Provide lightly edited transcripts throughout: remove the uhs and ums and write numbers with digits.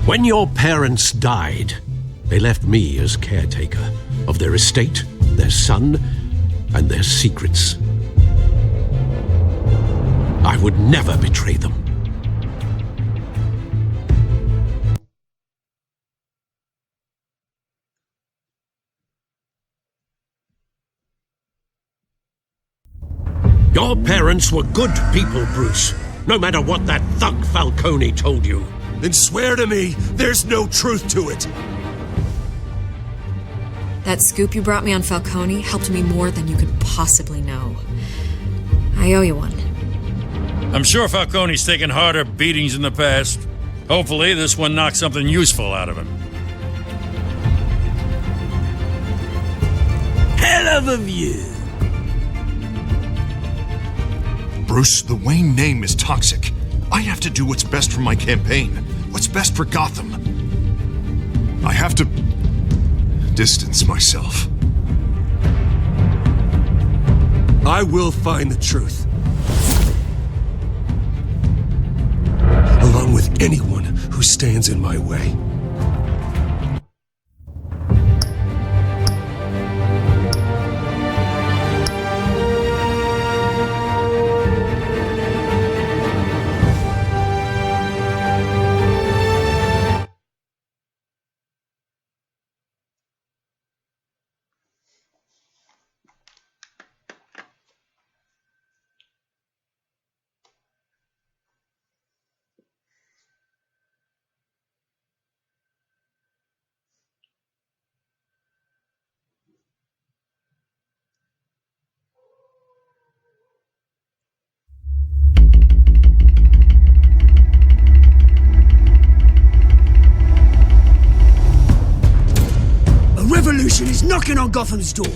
When your parents died, they left me as caretaker of their estate, their son, and their secrets. I would never betray them. Your parents were good people, Bruce. No matter what that thug Falcone told you. Then swear to me there's no truth to it. That scoop you brought me on Falcone helped me more than you could possibly know. I owe you one. I'm sure Falcone's taken harder beatings in the past. Hopefully this one knocks something useful out of him. Hell of a view. Bruce, the Wayne name is toxic. I have to do what's best for my campaign. What's best for Gotham. I have to distance myself. I will find the truth. Along with anyone who stands in my way. Revolution is knocking on Gotham's door.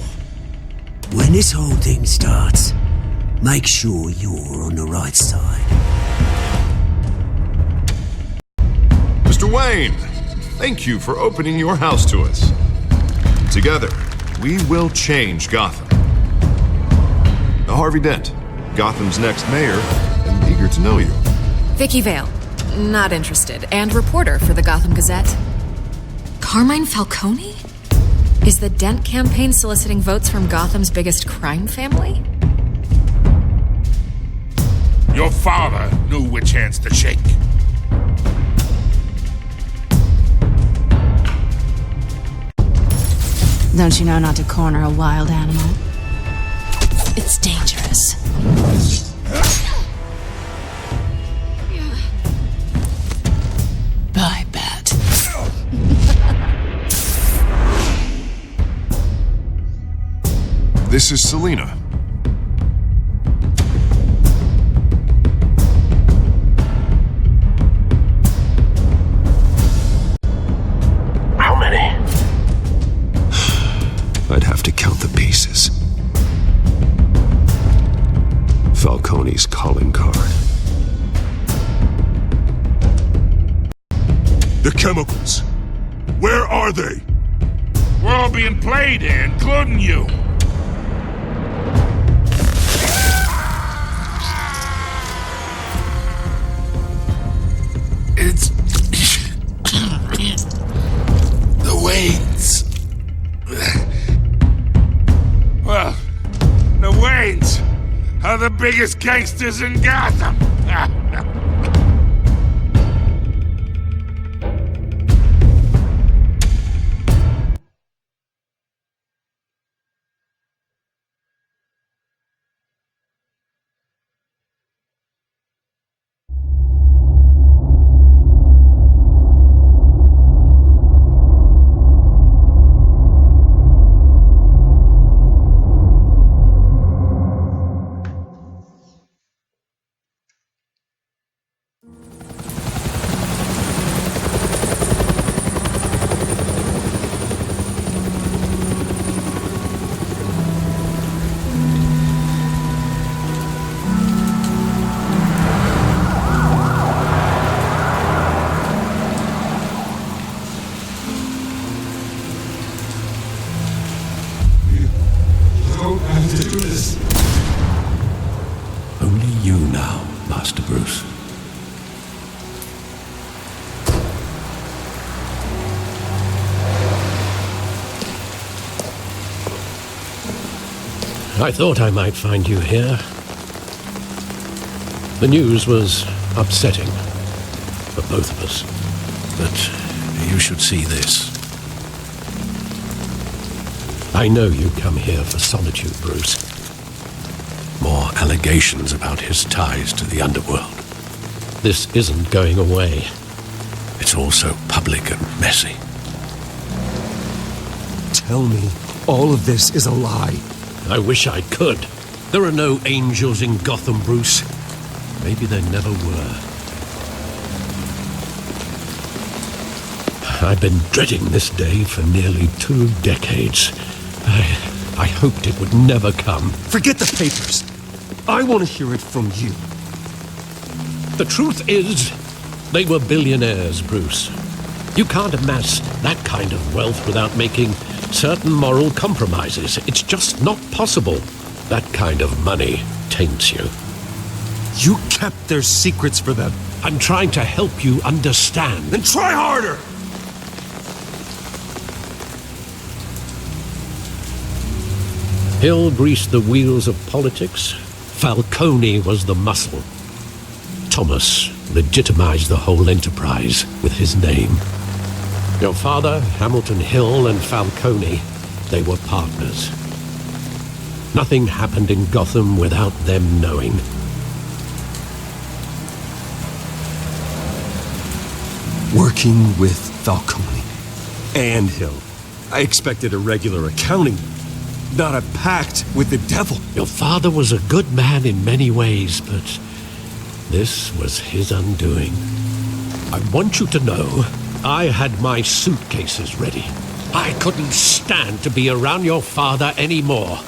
When this whole thing starts, make sure you're on the right side. Mr. Wayne, thank you for opening your house to us. Together, we will change Gotham. Harvey Dent, Gotham's next mayor, and eager to know you. Vicky Vale, not interested, and reporter for the Gotham Gazette. Carmine Falcone? Is the Dent campaign soliciting votes from Gotham's biggest crime family? Your father knew which hands to shake. Don't you know not to corner a wild animal? It's dangerous. I bet. This is Selina. How many? I'd have to count the pieces. Falcone's calling card. The chemicals. Where are they? We're all being played here, including you. It's the Waynes. Well, the Waynes are the biggest gangsters in Gotham. Only you now, Master Bruce. I thought I might find you here. The news was upsetting for both of us. But you should see this. I know you come here for solitude, Bruce. More allegations about his ties to the underworld. This isn't going away. It's all so public and messy. Tell me all of this is a lie. I wish I could. There are no angels in Gotham, Bruce. Maybe there never were. I've been dreading this day for nearly 2 decades. I hoped it would never come. Forget the papers. I want to hear it from you. The truth is, they were billionaires, Bruce. You can't amass that kind of wealth without making certain moral compromises. It's just not possible. That kind of money taints you. You kept their secrets for them. I'm trying to help you understand. Then try harder! Hill greased the wheels of politics. Falcone was the muscle. Thomas legitimized the whole enterprise with his name. Your father, Hamilton Hill, and Falcone, they were partners. Nothing happened in Gotham without them knowing. Working with Falcone and Hill. I expected a regular accounting, not a pact with the devil. Your father was a good man in many ways, but this was his undoing. I want you to know, I had my suitcases ready. I couldn't stand to be around your father anymore.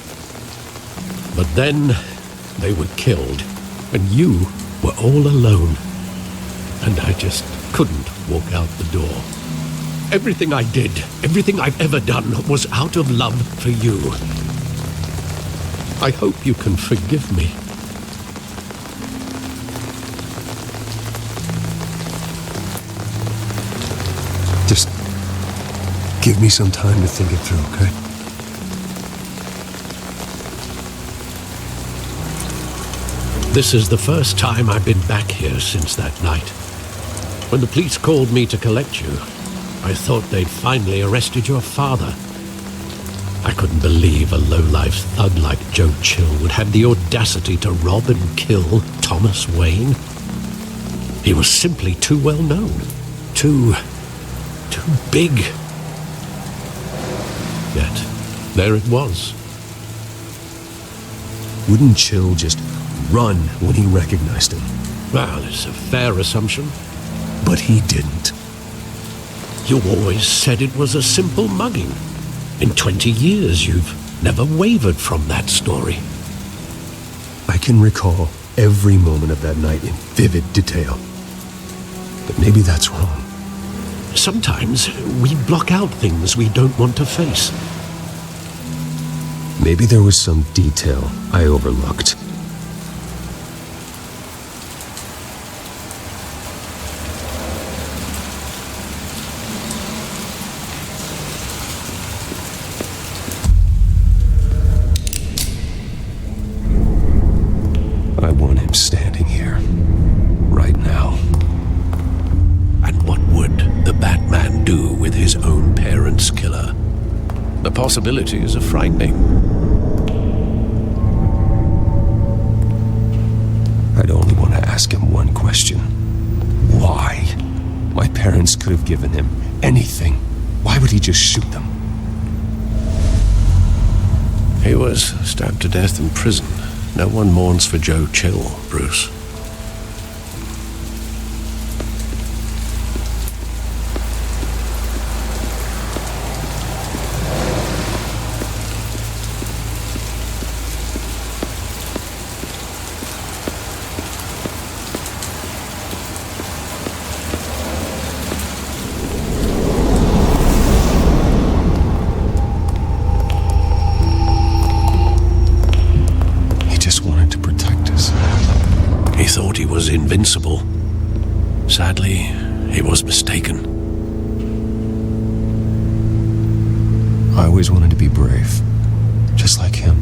But then they were killed, and you were all alone. And I just couldn't walk out the door. Everything I did, everything I've ever done, was out of love for you. I hope you can forgive me. Just give me some time to think it through, okay? This is the first time I've been back here since that night. When the police called me to collect you, I thought they'd finally arrested your father. I couldn't believe a low-life thug like Joe Chill would have the audacity to rob and kill Thomas Wayne. He was simply too well known. Too big. Yet, there it was. Wouldn't Chill just run when he recognized him? Well, it's a fair assumption. But he didn't. You always said it was a simple mugging. In 20 years, you've never wavered from that story. I can recall every moment of that night in vivid detail. But maybe that's wrong. Sometimes we block out things we don't want to face. Maybe there was some detail I overlooked. I want him standing here, right now. And what would the Batman do with his own parents' killer? The possibilities are frightening. I'd only want to ask him one question. Why? My parents could have given him anything. Why would he just shoot them? He was stabbed to death in prison. No one mourns for Joe Chill, Bruce. He thought he was invincible. Sadly, he was mistaken. I always wanted to be brave, just like him.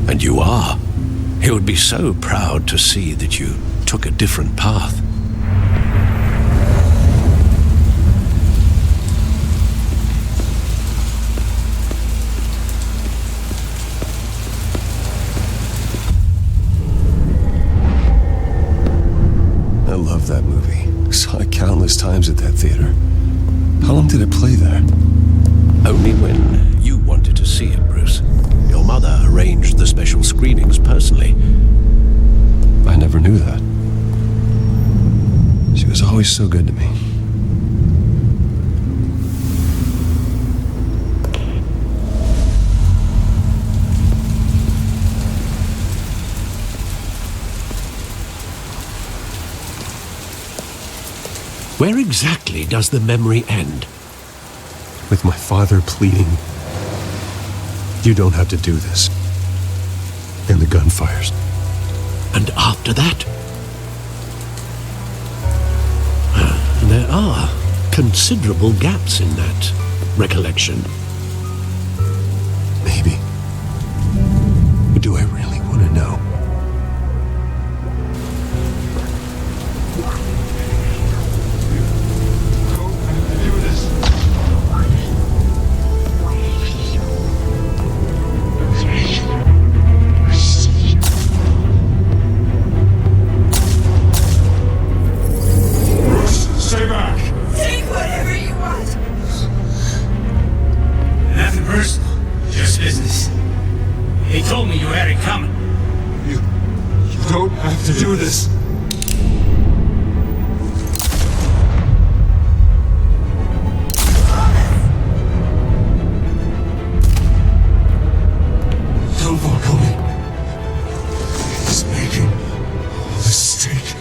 And you are. He would be so proud to see that you took a different path. I love that movie. Saw it countless times at that theater. How long did it play there? Only when you wanted to see it, Bruce. Your mother arranged the special screenings personally. I never knew that. She was always so good to me. Where exactly does the memory end? With my father pleading, "You don't have to do this." And the gun fires. And after that? There are considerable gaps in that recollection. Maybe. But do I really want to know? Stay back! Take whatever you want. Nothing personal, just business. He told me you had it coming. You don't have to do this. Don't follow me. He's making a mistake.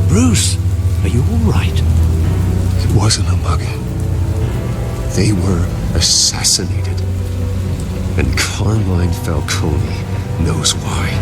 Bruce, are you all right? It wasn't a mugging. They were assassinated. And Carmine Falcone knows why.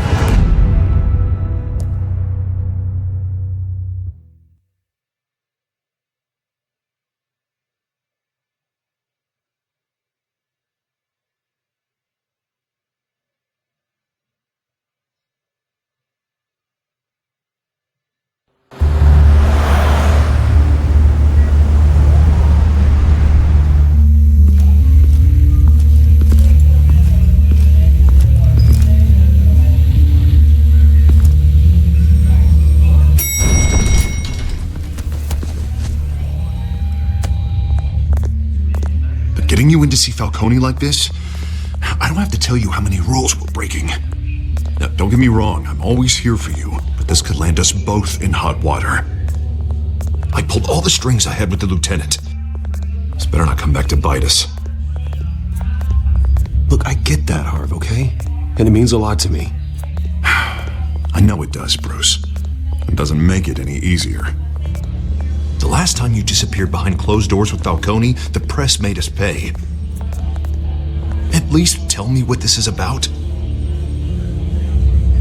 Getting you in to see Falcone like this? I don't have to tell you how many rules we're breaking. Now, don't get me wrong, I'm always here for you, but this could land us both in hot water. I pulled all the strings I had with the lieutenant. This better not come back to bite us. Look, I get that, Harv, okay? And it means a lot to me. I know it does, Bruce. It doesn't make it any easier. The last time you disappeared behind closed doors with Falcone, the press made us pay. At least tell me what this is about.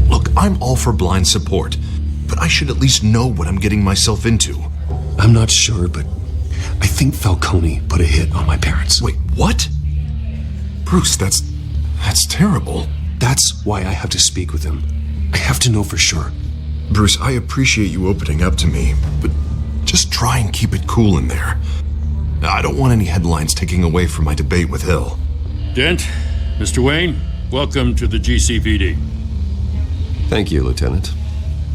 Look, I'm all for blind support, but I should at least know what I'm getting myself into. I'm not sure, but I think Falcone put a hit on my parents. Wait, what? Bruce, that's terrible. That's why I have to speak with him. I have to know for sure. Bruce, I appreciate you opening up to me, but just try and keep it cool in there. I don't want any headlines taking away from my debate with Hill. Dent, Mr. Wayne, welcome to the GCPD. Thank you, Lieutenant.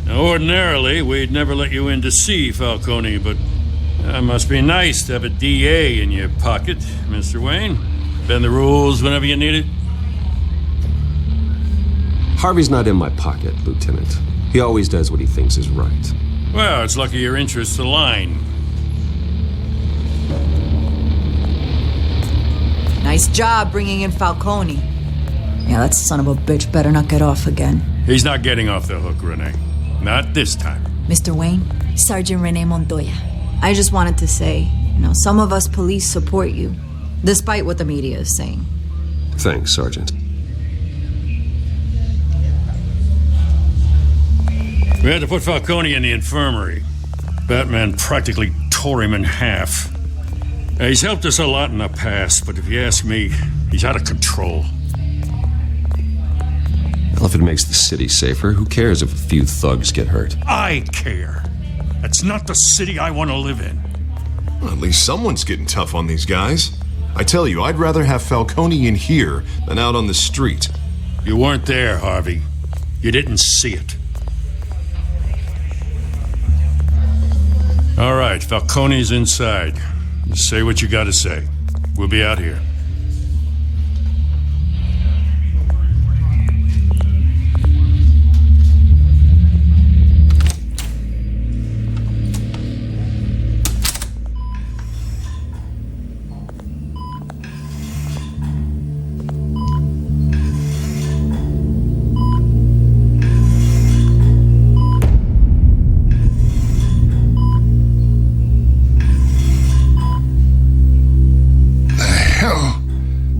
Now, ordinarily, we'd never let you in to see Falcone, but it must be nice to have a DA in your pocket, Mr. Wayne. Bend the rules whenever you need it. Harvey's not in my pocket, Lieutenant. He always does what he thinks is right. Well, it's lucky your interests align. Nice job bringing in Falcone. Yeah, that son of a bitch better not get off again. He's not getting off the hook, Renee. Not this time. Mr. Wayne, Sergeant Renee Montoya. I just wanted to say, some of us police support you, despite what the media is saying. Thanks, Sergeant. We had to put Falcone in the infirmary. Batman practically tore him in half. He's helped us a lot in the past, but if you ask me, he's out of control. Well, if it makes the city safer, who cares if a few thugs get hurt? I care. That's not the city I want to live in. Well, at least someone's getting tough on these guys. I tell you, I'd rather have Falcone in here than out on the street. You weren't there, Harvey. You didn't see it. All right, Falcone's inside. Just say what you gotta say. We'll be out here.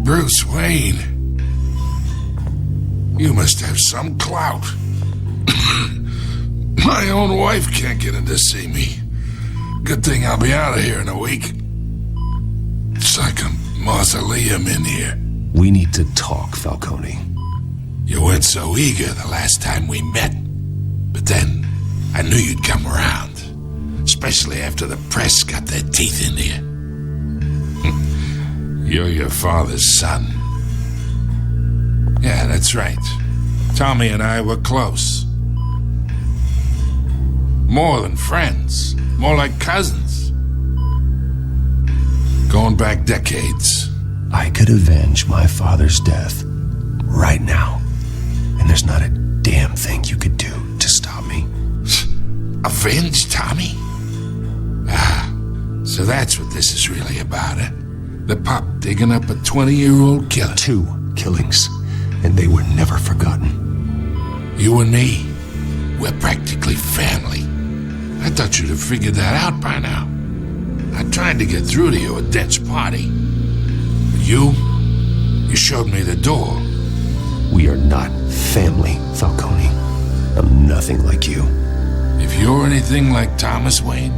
Bruce Wayne. You must have some clout. My own wife can't get in to see me. Good thing I'll be out of here in a week. It's like a mausoleum in here. We need to talk, Falcone. You weren't so eager the last time we met. But then, I knew you'd come around. Especially after the press got their teeth into you. You're your father's son. Yeah, that's right. Tommy and I were close. More than friends. More like cousins. Going back decades. I could avenge my father's death right now. And there's not a damn thing you could do to stop me. Avenge Tommy? Ah, so that's what this is really about, eh? The pop digging up a 20-year-old killer. 2 killings, and they were never forgotten. You and me, we're practically family. I thought you'd have figured that out by now. I tried to get through to you at Dent's party. But you showed me the door. We are not family, Falcone. I'm nothing like you. If you're anything like Thomas Wayne,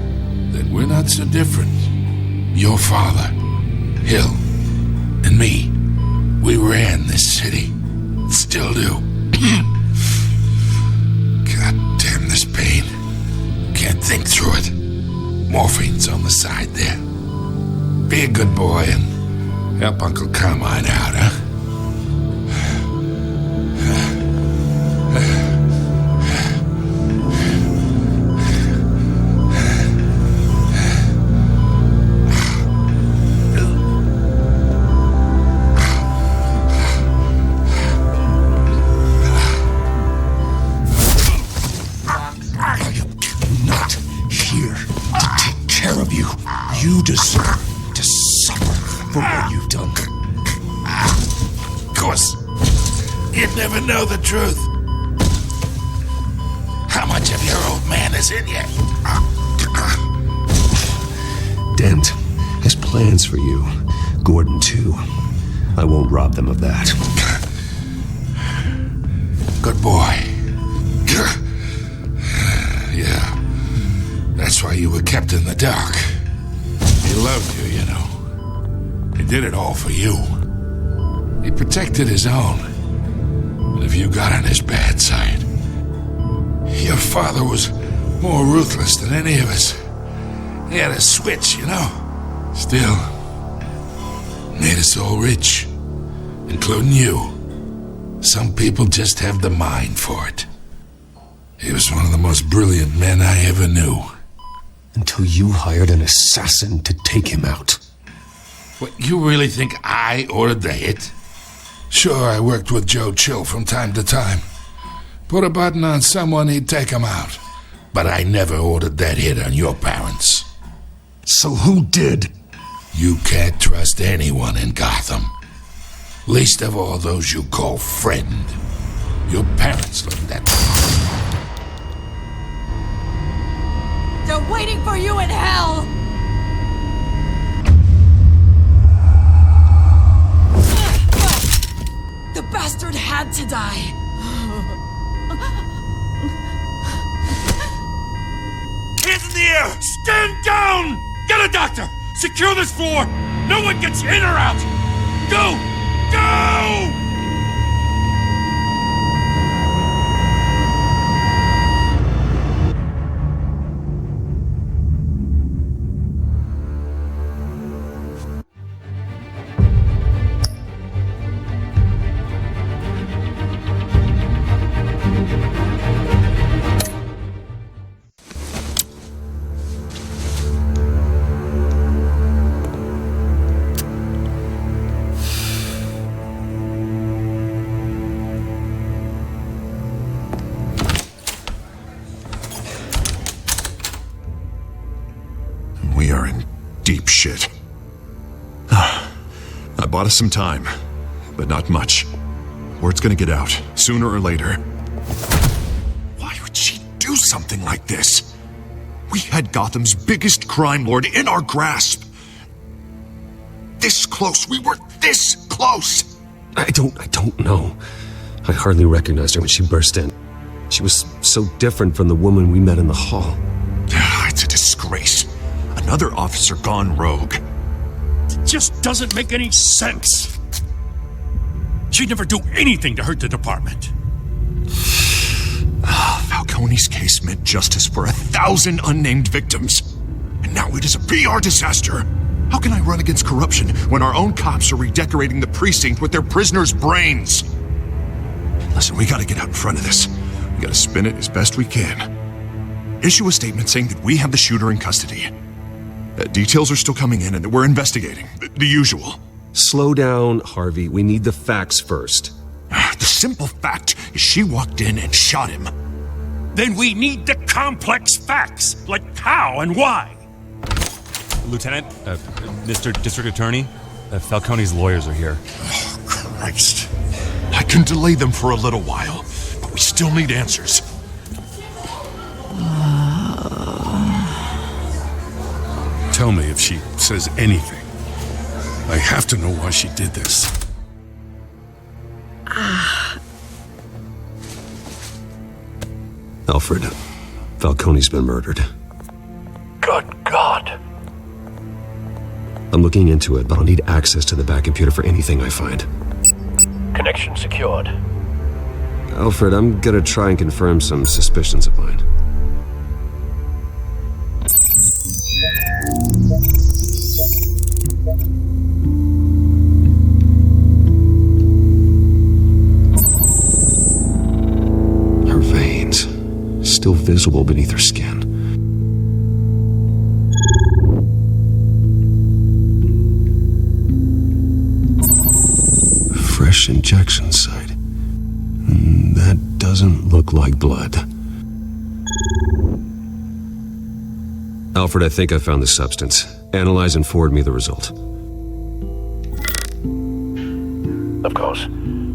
then we're not so different. Your father, Hill, and me, we ran this city. Still do. God damn this pain. Can't think through it. Morphine's on the side there. Be a good boy and help Uncle Carmine out, huh? You deserve to suffer for what you've done. Of course. You'd never know the truth. How much of your old man is in you? Dent has plans for you. Gordon, too. I won't rob them of that. Good boy. Yeah. That's why you were kept in the dark. He loved you, you know. He did it all for you. He protected his own. And if you got on his bad side, your father was more ruthless than any of us. He had a switch, you know. Still, made us all rich, including you. Some people just have the mind for it. He was one of the most brilliant men I ever knew. Until you hired an assassin to take him out. What, you really think I ordered the hit? Sure, I worked with Joe Chill from time to time. Put a button on someone, he'd take him out. But I never ordered that hit on your parents. So who did? You can't trust anyone in Gotham. Least of all those you call friend. Your parents left that. They're waiting for you in hell! The bastard had to die. Hands in the air! Stand down! Get a doctor! Secure this floor! No one gets in or out! Go! Go! We are in deep shit. I bought us some time, but not much. Word's gonna get out, sooner or later. Why would she do something like this? We had Gotham's biggest crime lord in our grasp. This close, we were this close! I don't know. I hardly recognized her when she burst in. She was so different from the woman we met in the hall. It's a disgrace. Another officer gone rogue. It just doesn't make any sense. She'd never do anything to hurt the department. Falcone's case meant justice for 1,000 unnamed victims. And now it is a PR disaster. How can I run against corruption when our own cops are redecorating the precinct with their prisoners' brains? Listen, we gotta get out in front of this. We gotta spin it as best we can. Issue a statement saying that we have the shooter in custody. Details are still coming in and that we're investigating. The usual. Slow down, Harvey. We need the facts first. The simple fact is she walked in and shot him. Then we need the complex facts, like how and why. Lieutenant, Mr. District Attorney, Falcone's lawyers are here. Oh, Christ. I can delay them for a little while, but we still need answers. Tell me if she says anything. I have to know why she did this. Alfred, Falcone's been murdered. Good God. I'm looking into it, but I'll need access to the back computer for anything I find. Connection secured. Alfred, I'm gonna try and confirm some suspicions of mine. Her veins, still visible beneath her skin. Fresh injection site. That doesn't look like blood. Alfred, I think I found the substance. Analyze and forward me the result. Of course.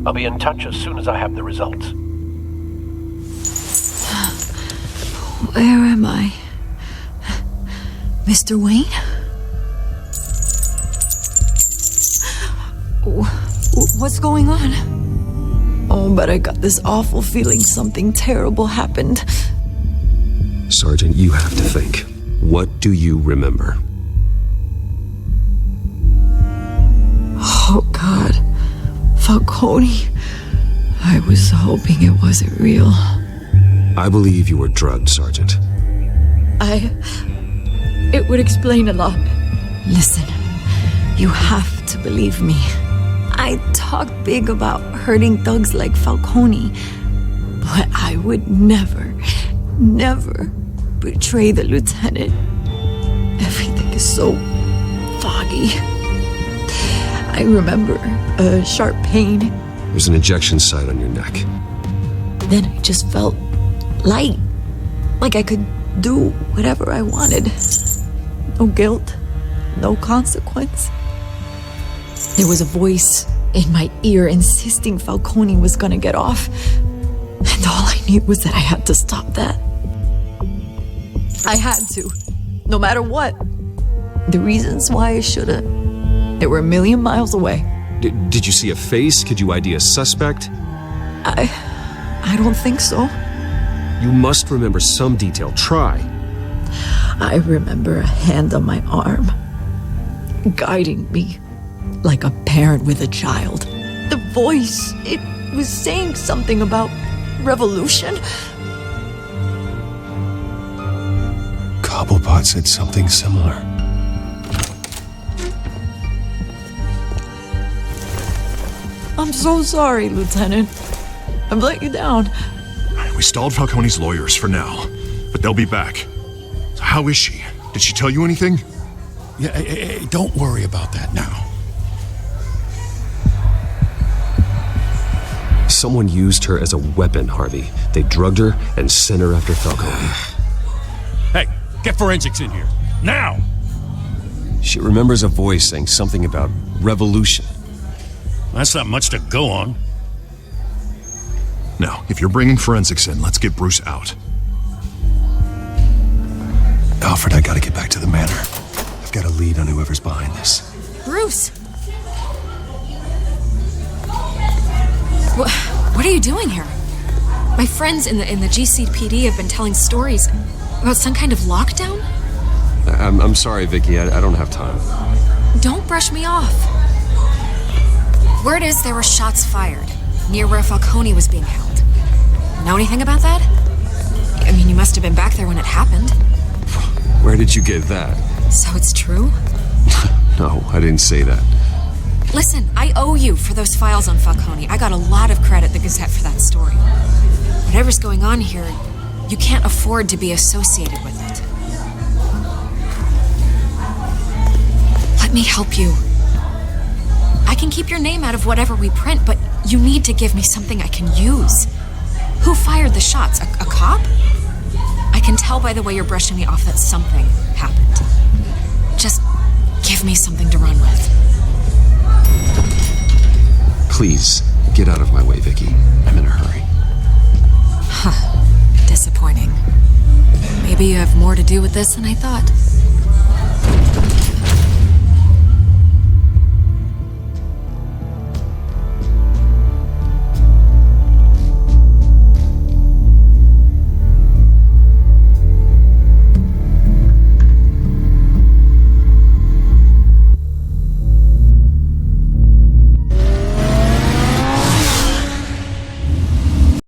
I'll be in touch as soon as I have the results. Where am I? Mr. Wayne? What's going on? Oh, but I got this awful feeling something terrible happened. Sergeant, you have to think. What do you remember? Oh, God. Falcone. I was hoping it wasn't real. I believe you were drugged, Sergeant. It would explain a lot. Listen, you have to believe me. I talk big about hurting thugs like Falcone, but I would never betray the lieutenant. Everything is so foggy. I remember a sharp pain. There's an injection site on your neck. Then I just felt light, like I could do whatever I wanted. No guilt, no consequence. There was a voice in my ear insisting Falcone was gonna get off. And all I knew was that I had to stop that. I had to, no matter what. The reasons why I shouldn't, they were a million miles away. Did you see a face? Could you ID a suspect? I don't think so. You must remember some detail. Try. I remember a hand on my arm, guiding me like a parent with a child. The voice, it was saying something about revolution. Cobblepot said something similar. I'm so sorry, Lieutenant. I've let you down. We stalled Falcone's lawyers for now, but they'll be back. So how is she? Did she tell you anything? Yeah, hey, don't worry about that now. Someone used her as a weapon, Harvey. They drugged her and sent her after Falcone. Hey, get forensics in here. Now! She remembers a voice saying something about revolution. That's not much to go on. Now, if you're bringing forensics in, let's get Bruce out. Alfred, I gotta get back to the manor. I've got a lead on whoever's behind this. Bruce! What are you doing here? My friends in the GCPD have been telling stories about some kind of lockdown? I'm sorry, Vicky. I don't have time. Don't brush me off. Word is there were shots fired near where Falcone was being held. Know anything about that? I mean, you must have been back there when it happened. Where did you get that? So it's true? No, I didn't say that. Listen, I owe you for those files on Falcone. I got a lot of credit the Gazette for that story. Whatever's going on here, you can't afford to be associated with it. Let me help you. I can keep your name out of whatever we print, but you need to give me something I can use. Who fired the shots? A cop? I can tell by the way you're brushing me off that something happened. Just give me something to run with. Please, get out of my way, Vicky. I'm in a hurry. Huh. Disappointing. Maybe you have more to do with this than I thought.